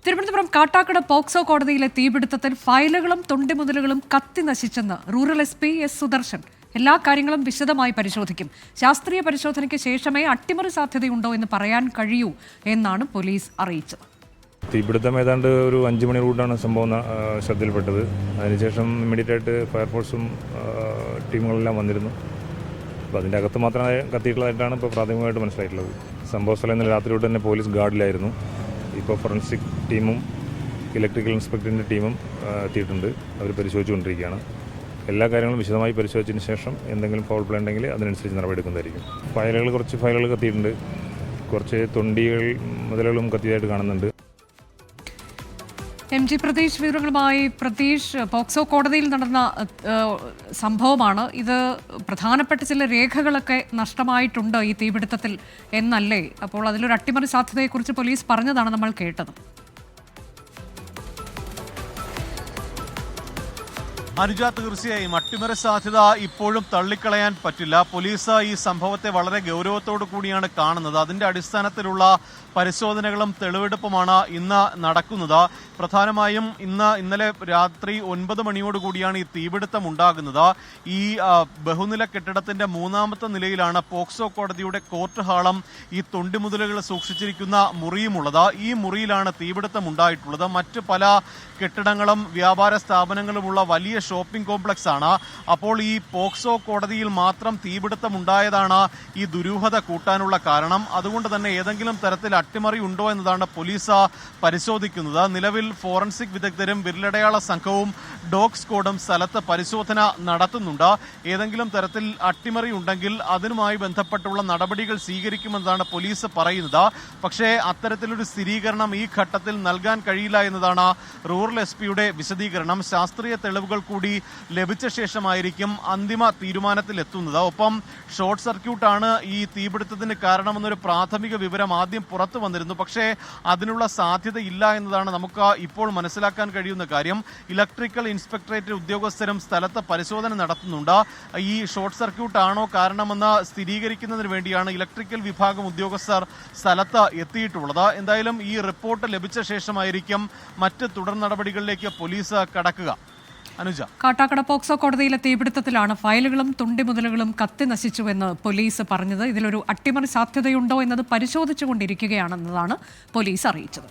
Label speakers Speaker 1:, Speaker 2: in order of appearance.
Speaker 1: Thiruvananthapuram Kattakada POCSO കോടതിയിലെ തീപിടുത്തത്തിൽ ഫയലുകളും തൊണ്ടിമുതലുകളും കത്തി നശിച്ചെന്ന് റൂറൽ SP S സുദർശൻ. എല്ലാ കാര്യങ്ങളും വിശദമായി പരിശോധിക്കും. ശാസ്ത്രീയ പരിശോധനയ്ക്ക് ശേഷമേ അട്ടിമറി സാധ്യതയുണ്ടോ എന്ന് പറയാൻ കഴിയൂ എന്നാണ് പോലീസ് അറിയിച്ചത്.
Speaker 2: തീപിടുത്തം ഏതാണ്ട് ഒരു 5 മണിയോടാണ് സംഭവം ശ്രദ്ധയിൽപ്പെട്ടത്. അതിനുശേഷം ഇമ്മീഡിയറ്റായിട്ട് ഫയർഫോഴ്സും ടീമുകളെല്ലാം വന്നിരുന്നു. അപ്പോൾ അതിൻ്റെ അകത്ത് മാത്രമേ കത്തിയിട്ടുള്ളതായിട്ടാണ് ഇപ്പോൾ പ്രാഥമികമായിട്ട് മനസ്സിലായിട്ടുള്ളത്. സംഭവ സ്ഥലം ഇന്നലെ രാത്രിയോട് തന്നെ പോലീസ് ഗാർഡിലായിരുന്നു. ഇപ്പോൾ ഫോറൻസിക് ടീമും ഇലക്ട്രിക്കൽ ഇൻസ്പെക്ടറിൻ്റെ ടീമും എത്തിയിട്ടുണ്ട്. അവർ പരിശോധിച്ചുകൊണ്ടിരിക്കുകയാണ്. എല്ലാ കാര്യങ്ങളും വിശദമായി പരിശോധിച്ചതിന് ശേഷം എന്തെങ്കിലും ഫൗൾ പ്ലേ ഉണ്ടെങ്കിൽ അതിനനുസരിച്ച് നടപടിയെടുക്കുന്നതായിരിക്കും. കുറച്ച് ഫയലുകൾ കത്തിയിട്ടുണ്ട്. കുറച്ച് തൊണ്ടികൾ മുതലുകളും കത്തിയതായിട്ട് കാണുന്നുണ്ട്.
Speaker 1: MG പ്രതീഷ് വിവരങ്ങളുമായി. പ്രതീഷ്, പോക്സോ കോടതിയിൽ നടന്ന സംഭവമാണ് ഇത്. പ്രധാനപ്പെട്ട ചില രേഖകളൊക്കെ നഷ്ടമായിട്ടുണ്ട് ഈ തീപിടുത്തത്തിൽ എന്നല്ലേ? അപ്പോൾ അതിലൊരു അട്ടിമറി സാധ്യതയെക്കുറിച്ച് പോലീസ് പറഞ്ഞതാണ് നമ്മൾ കേട്ടത്.
Speaker 3: അനുജ, തീർച്ചയായും അട്ടിമറി സാധ്യത ഇപ്പോഴും തള്ളിക്കളയാൻ പറ്റില്ല. പോലീസ് ഈ സംഭവത്തെ വളരെ ഗൗരവത്തോടു കൂടിയാണ് കാണുന്നത്. അതിന്റെ അടിസ്ഥാനത്തിലുള്ള പരിശോധനകളും തെളിവെടുപ്പുമാണ് ഇന്ന് നടക്കുന്നത്. പ്രധാനമായും ഇന്നലെ രാത്രി 9 മണിയോടുകൂടിയാണ് ഈ തീപിടുത്തം ഉണ്ടാകുന്നത്. ഈ ബഹുനില കെട്ടിടത്തിന്റെ 3ാമത്തെ നിലയിലാണ് പോക്സോ കോടതിയുടെ കോർട്ട് ഹാളും ഈ തൊണ്ടിമുതലുകൾ സൂക്ഷിച്ചിരിക്കുന്ന മുറിയുമുള്ളത്. ഈ മുറിയിലാണ് തീപിടുത്തം ഉണ്ടായിട്ടുള്ളത്. മറ്റ് പല കെട്ടിടങ്ങളും വ്യാപാര സ്ഥാപനങ്ങളുമുള്ള വലിയ ഷോപ്പിംഗ് കോംപ്ലക്സ് ആണ്. അപ്പോൾ ഈ പോക്സോ കോടതിയിൽ മാത്രം തീപിടുത്തം ഉണ്ടായതാണ് ഈ ദുരൂഹത കൂട്ടാനുള്ള കാരണം. അതുകൊണ്ട് തന്നെ ഏതെങ്കിലും തരത്തിൽ അട്ടിമറി ഉണ്ടോ എന്നതാണ് പോലീസ് പരിശോധിക്കുന്നത്. നിലവിൽ ഫോറൻസിക് വിദഗ്ധരും വിരലടയാള സംഘവും ഡോഗ് സ്ക്വാഡും സ്ഥലത്ത് പരിശോധന നടത്തുന്നുണ്ട്. ഏതെങ്കിലും തരത്തിൽ അട്ടിമറി ഉണ്ടെങ്കിൽ അതിനുമായി ബന്ധപ്പെട്ടുള്ള നടപടികൾ സ്വീകരിക്കുമെന്നതാണ് പോലീസ് പറയുന്നത്. പക്ഷേ അത്തരത്തിലൊരു സ്ഥിരീകരണം ഈ ഘട്ടത്തിൽ നൽകാൻ കഴിയില്ല എന്നതാണ് റൂറൽ SP-യുടെ വിശദീകരണം. ശാസ്ത്രീയ തെളിവുകൾ കൂടി ലഭിച്ച ശേഷമായിരിക്കും അന്തിമ തീരുമാനത്തിൽ എത്തുന്നത്. ഒപ്പം ഷോർട്ട് സർക്യൂട്ടാണ് ഈ തീപിടുത്തത്തിന് കാരണമെന്നൊരു പ്രാഥമിക വിവരം ആദ്യം പുറത്തു വന്നിരുന്നു. പക്ഷേ അതിനുള്ള സാധ്യതയില്ല എന്നതാണ് നമുക്ക് ഇപ്പോൾ മനസ്സിലാക്കാൻ കഴിയുന്ന കാര്യം. ഇലക്ട്രിക്കൽ ഇൻസ്പെക്ടറേറ്റ് ഉദ്യോഗസ്ഥരും സ്ഥലത്ത് പരിശോധന നടത്തുന്നുണ്ട്. ഈ ഷോർട്ട് സർക്യൂട്ട് ആണോ കാരണമെന്ന് സ്ഥിരീകരിക്കുന്നതിന് വേണ്ടിയാണ് ഇലക്ട്രിക്കൽ വിഭാഗം ഉദ്യോഗസ്ഥർ സ്ഥലത്ത് എത്തിയിട്ടുള്ളത്. എന്തായാലും ഈ റിപ്പോർട്ട് ലഭിച്ച ശേഷമായിരിക്കും മറ്റ് തുടർ നടപടികളിലേക്ക് പോലീസ് കടക്കുക. അനുജ,
Speaker 1: കാട്ടാക്കട പോക്സോ കോടതിയിലെ തീപിടുത്തത്തിലാണ് ഫയലുകളും തൊണ്ടിമുതലുകളും കത്തി നശിച്ചുവെന്ന് പോലീസ് പറഞ്ഞത്. ഇതിലൊരു അട്ടിമറി സാധ്യതയുണ്ടോ എന്നത് പരിശോധിച്ചുകൊണ്ടിരിക്കുകയാണെന്നതാണ് പോലീസ് അറിയിച്ചത്.